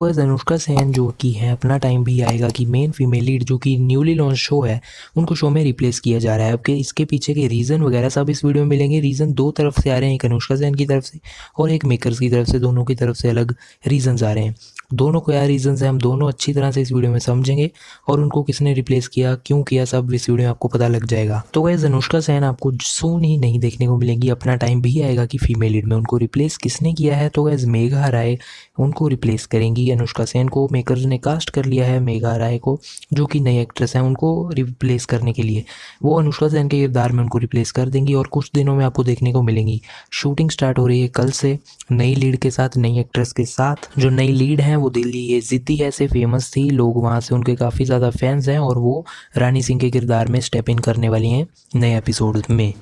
बस अनुष्का सेन जो कि है अपना टाइम भी आएगा कि मेन फीमेल लीड जो कि न्यूली लॉन्च शो है उनको शो में रिप्लेस किया जा रहा है। अब इसके पीछे के रीज़न वगैरह सब इस वीडियो में मिलेंगे। रीज़न दो तरफ से आ रहे हैं, एक अनुष्का सेन की तरफ से और एक मेकर्स की तरफ से। दोनों की तरफ से अलग रीजंस आ रहे हैं। दोनों क्या रीजंस हैं हम दोनों अच्छी तरह से इस वीडियो में समझेंगे और उनको किसने रिप्लेस किया, क्यों किया, सब इस वीडियो में आपको पता लग जाएगा। तो गाइस अनुष्का सेन आपको सून ही नहीं देखने को मिलेंगी। अपना टाइम भी आएगा कि फीमेल लीड में उनको रिप्लेस किसने किया है। तो गाइस मेघा राय उनको रिप्लेस करेंगी। अनुष्का सेन को मेकर्स ने कास्ट कर लिया है, मेघा राय को जो कि नई एक्ट्रेस हैं उनको रिप्लेस करने के लिए वो अनुष्का सेन के किरदार में उनको रिप्लेस कर देंगी और कुछ दिनों में आपको देखने को मिलेंगी। शूटिंग स्टार्ट हो रही है कल से नई लीड के साथ, नई एक्ट्रेस के साथ। जो नई लीड हैं वो दिल्ली ये जिद्दी है से फेमस थी, लोग वहाँ से उनके काफ़ी ज़्यादा फैंस हैं और वो रानी सिंह के किरदार में स्टेप इन करने वाली हैं नए एपिसोड में।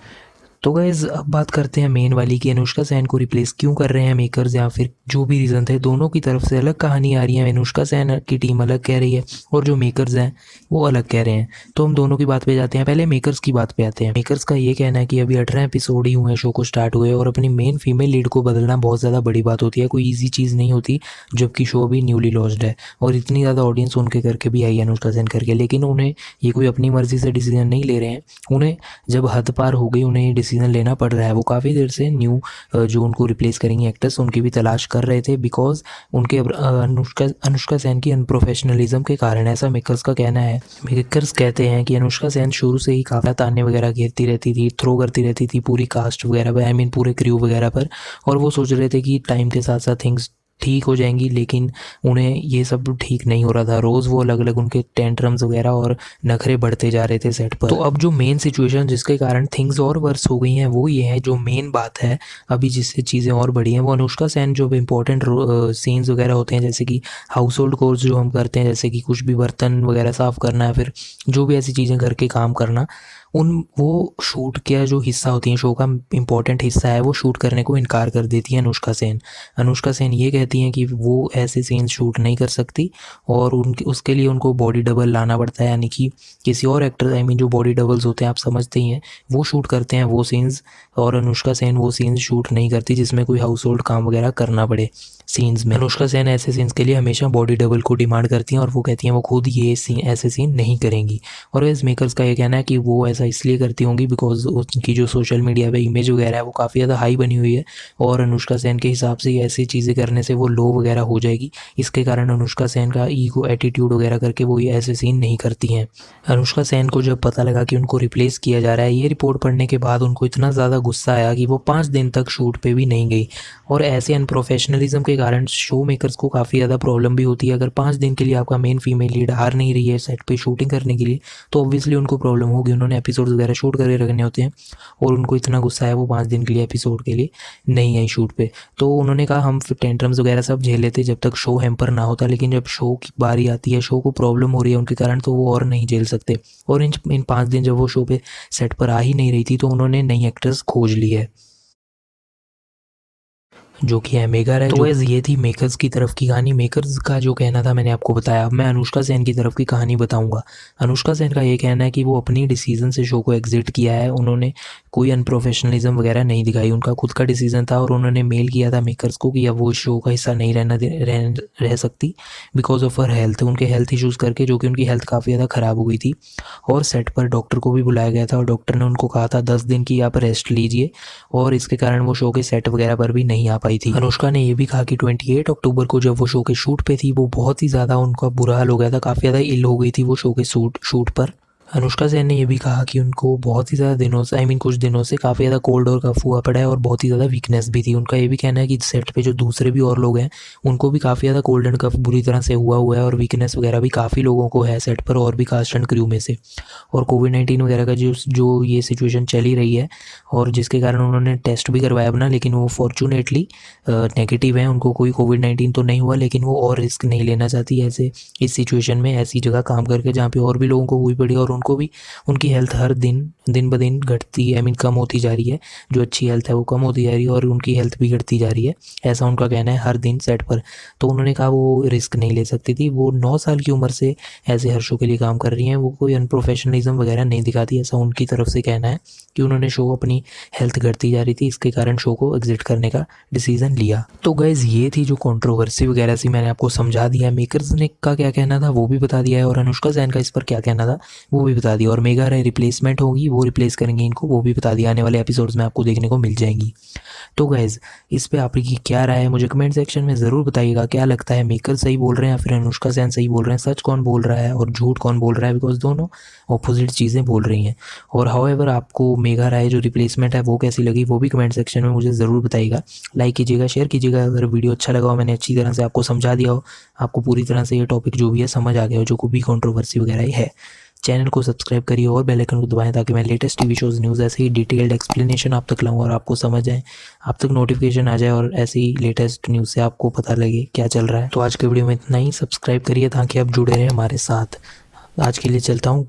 तो गाइज अब बात करते हैं मेन वाली कि अनुष्का सेन को रिप्लेस क्यों कर रहे हैं मेकर्स, या फिर जो भी रीज़न थे। दोनों की तरफ से अलग कहानी आ रही है। अनुष्का सेन की टीम अलग कह रही है और जो मेकर्स हैं वो अलग कह रहे हैं। तो हम दोनों की बात पे जाते हैं। पहले मेकर्स की बात पे आते हैं। मेकर्स का ये कहना है कि अभी 18 एपिसोड ही हुए हैं शो को स्टार्ट हुए और अपनी मेन फीमेल लीड को बदलना बहुत ज़्यादा बड़ी बात होती है, कोई ईजी चीज़ नहीं होती, जबकि शो अभी न्यूली लॉन्च्ड है और इतनी ज़्यादा ऑडियंस उनके करके भी आई है अनुष्का सेन करके। लेकिन उन्हें ये कोई अपनी मर्जी से डिसीजन नहीं ले रहे हैं। उन्हें जब हद पार हो गई उन्हें ये डिसीजन लेना पड़ रहा है। वो काफ़ी देर से न्यू जो उनको रिप्लेस करेंगे एक्ट्रेस उनकी भी तलाश कर रहे थे, बिकॉज उनके अनुष्का सेन की अनप्रोफेशनलिज्म के कारण, ऐसा मेकर्स का कहना है। मेकर्स कहते हैं कि अनुष्का सेन शुरू से ही काफ़ी ताने वगैरह घेरती रहती थी, थ्रो करती रहती थी पूरी कास्ट वगैरह पर, आई मीन पूरे क्रू वगैरह पर। और वो सोच रहे थे कि टाइम के साथ साथ थिंग्स ठीक हो जाएंगी, लेकिन उन्हें ये सब ठीक नहीं हो रहा था। रोज़ वो अलग अलग उनके टेंट्रम्स वगैरह और नखरे बढ़ते जा रहे थे सेट पर। तो अब जो मेन सिचुएशन जिसके कारण थिंग्स और वर्स हो गई हैं वो ये है, जो मेन बात है अभी जिससे चीज़ें और बढ़ी हैं, वो अनुष्का सेन जो इंपॉर्टेंट सीन्स वगैरह होते हैं, जैसे कि हाउस होल्ड कोर्स जो हम करते हैं, जैसे कि कुछ भी बर्तन वगैरह साफ़ करना है, फिर जो भी ऐसी चीज़ें घर के काम करना, उन वो शूट का जो हिस्सा होती हैं, शो का इम्पोर्टेंट हिस्सा है, वो शूट करने को इनकार कर देती है अनुष्का सेन। अनुष्का सेन ये कहती हैं कि वो ऐसे सीन शूट नहीं कर सकती और उनके उसके लिए उनको बॉडी डबल लाना पड़ता है, यानी कि किसी और एक्टर, आई मीन जो बॉडी डबल्स होते हैं आप समझते ही हैं, वो शूट करते हैं वो सीन्स। और अनुष्का सेन वो सीन्स शूट नहीं करती जिसमें कोई हाउस होल्ड काम वगैरह करना पड़े सीन्स में। अनुष्का सेन ऐसे सीन्स के लिए हमेशा बॉडी डबल को डिमांड करती हैं और वो कहती हैं वो खुद ये सीन ऐसे सीन नहीं करेंगी। और इस मेकर्स का ये कहना है कि वो ऐसा इसलिए करती होंगी बिकॉज उनकी जो सोशल मीडिया पे इमेज वगैरह है वो काफ़ी ज़्यादा हाई बनी हुई है और अनुष्का सेन के हिसाब से ऐसी चीज़ें करने से वो लो वगैरह हो जाएगी। इसके कारण अनुष्का सेन का ईगो एटीट्यूड वगैरह करके वो ये ऐसे सीन नहीं करती हैं। अनुष्का सेन को जब पता लगा कि उनको रिप्लेस किया जा रहा है, ये रिपोर्ट पढ़ने के बाद उनको इतना ज़्यादा गुस्सा आया कि वो 5 दिन तक शूट पे भी नहीं गई। और ऐसे अनप्रोफेशनलिज्म के कारण शो मेकर्स को काफ़ी ज़्यादा प्रॉब्लम भी होती है। अगर 5 दिन के लिए आपका मेन फीमेल लीड हार नहीं रही है सेट पे शूटिंग करने के लिए, तो ऑब्वियसली उनको प्रॉब्लम होगी। उन्होंने एपिसोड्स वगैरह शूट करके रखने होते हैं और उनको इतना गुस्सा है वो 5 दिन के लिए एपिसोड के लिए नहीं आई शूट पे। तो उन्होंने कहा हम फिर टेंट्रम्स वगैरह सब झेल लेते जब तक शो हैम्पर ना होता, लेकिन जब शो की बारी आती है, शो को प्रॉब्लम हो रही है उनके कारण, तो वो और नहीं झेल सकते। और इन 5 दिन जब वो शो पे सेट पर आ ही नहीं रही थी तो उन्होंने नई एक्ट्रेस खोज ली है जो कि है मेगा राय। तो वैसे ये थी मेकर्स की तरफ की कहानी। मेकर्स का जो कहना था मैंने आपको बताया। अब मैं अनुष्का सेन की तरफ की कहानी बताऊंगा। अनुष्का सेन का ये कहना है कि वो अपनी डिसीजन से शो को एग्जिट किया है। उन्होंने कोई अनप्रोफेशनलिज्म वगैरह नहीं दिखाई, उनका खुद का डिसीजन था और उन्होंने मेल किया था मेकर्स को कि अब वो शो का हिस्सा नहीं रह सकती बिकॉज ऑफ हर हेल्थ, उनके हेल्थ इश्यूज़ करके, जो कि उनकी हेल्थ काफ़ी ज़्यादा ख़राब हो गई थी। और सेट पर डॉक्टर को भी बुलाया गया था और डॉक्टर ने उनको कहा था 10 दिन की आप रेस्ट लीजिए, और इसके कारण वो शो के सेट वगैरह पर भी नहीं आ पाई थी। अनुष्का ने ये भी कहा कि 28 अक्टूबर को जब वो शो के शूट पे थी वो बहुत ही ज़्यादा उनका बुरा हाल हो गया था, काफ़ी ज़्यादा इल हो गई थी वो शो के शूट पर। अनुष्का सेन ने ये भी कहा कि उनको बहुत ही ज़्यादा दिनों से, आई मीन कुछ दिनों से काफ़ी ज़्यादा कोल्ड और कफ हुआ पड़ा है और बहुत ही ज़्यादा वीकनेस भी थी। उनका ये भी कहना है कि सेट पे जो दूसरे भी और लोग हैं उनको भी काफ़ी ज़्यादा कोल्ड एंड कफ बुरी तरह से हुआ है और वीकनेस वगैरह भी काफ़ी लोगों को है सेट पर और भी कास्ट एंड क्रू में से। और कोविड-19 वगैरह का जो ये सिचुएशन चल ही रही है और जिसके कारण उन्होंने टेस्ट भी करवाया अपना, लेकिन वो फॉर्चुनेटली नेगेटिव है। उनको कोई कोविड-19 तो नहीं हुआ, लेकिन वो और रिस्क नहीं लेना चाहती ऐसे इस सिचुएशन में, ऐसी जगह काम करके जहाँ पे और भी लोगों को हुई पड़ी और उनको भी उनकी हेल्थ हर दिन ब दिन घटती है, आई मीन कम होती जा रही है। जो अच्छी हेल्थ है वो कम होती जा रही है और उनकी हेल्थ बिगड़ती जा रही है, ऐसा उनका कहना है हर दिन सेट पर। तो उन्होंने कहा वो रिस्क नहीं ले सकती थी। वो 9 साल की उम्र से ऐसे हर शो के लिए काम कर रही हैं, वो कोई अनप्रोफेशनलिज्म वगैरह नहीं दिखाती, ऐसा उनकी तरफ से कहना है कि उन्होंने शो अपनी हेल्थ घटती जा रही थी, इसके कारण शो को एग्जिट करने का डिसीजन लिया। तो गाइज ये थी जो कंट्रोवर्सी वगैरह सी, मैंने आपको समझा दिया है। मेकर्स ने का क्या कहना था वो भी बता दिया है, और अनुष्का सेन का इस पर क्या कहना था वो भी बता दिया। और मेगा राय रिप्लेसमेंट होगी, वो रिप्लेस करेंगे इनको, वो भी बता दिया। आने वाले एपिसोड्स में आपको देखने को मिल जाएंगी। तो गाइज इस पे आपकी क्या राय है मुझे कमेंट सेक्शन में ज़रूर बताइएगा। क्या लगता है मेकर सही बोल रहे हैं या फिर अनुष्का सेन सही बोल रहे हैं? सच कौन बोल रहा है और झूठ कौन बोल रहा है? बिकॉज दोनों ऑपोजिट चीज़ें बोल रही हैं। और हाउएवर आपको मेगा राय जो रिप्लेसमेंट है वो कैसी लगी वो भी कमेंट सेक्शन में मुझे ज़रूर बताइएगा। लाइक कीजिएगा, शेयर कीजिएगा। अगर वीडियो अच्छा लगा हो, मैंने अच्छी तरह से आपको समझा दिया हो, आपको पूरी तरह से ये टॉपिक जो भी है समझ आ गया हो, जो भी कंट्रोवर्सी वगैरह है, चैनल को सब्सक्राइब करिए और बेल आइकन को दबाएं ताकि मैं लेटेस्ट टीवी शोज़ न्यूज़ ऐसे ही डिटेल्ड एक्सप्लेनेशन आप तक लाऊं और आपको समझ आए, आप तक नोटिफिकेशन आ जाए और ऐसे ही लेटेस्ट न्यूज़ से आपको पता लगे क्या चल रहा है। तो आज के वीडियो में इतना ही। सब्सक्राइब करिए ताकि आप जुड़े रहें हमारे साथ। आज के लिए चलता हूँ।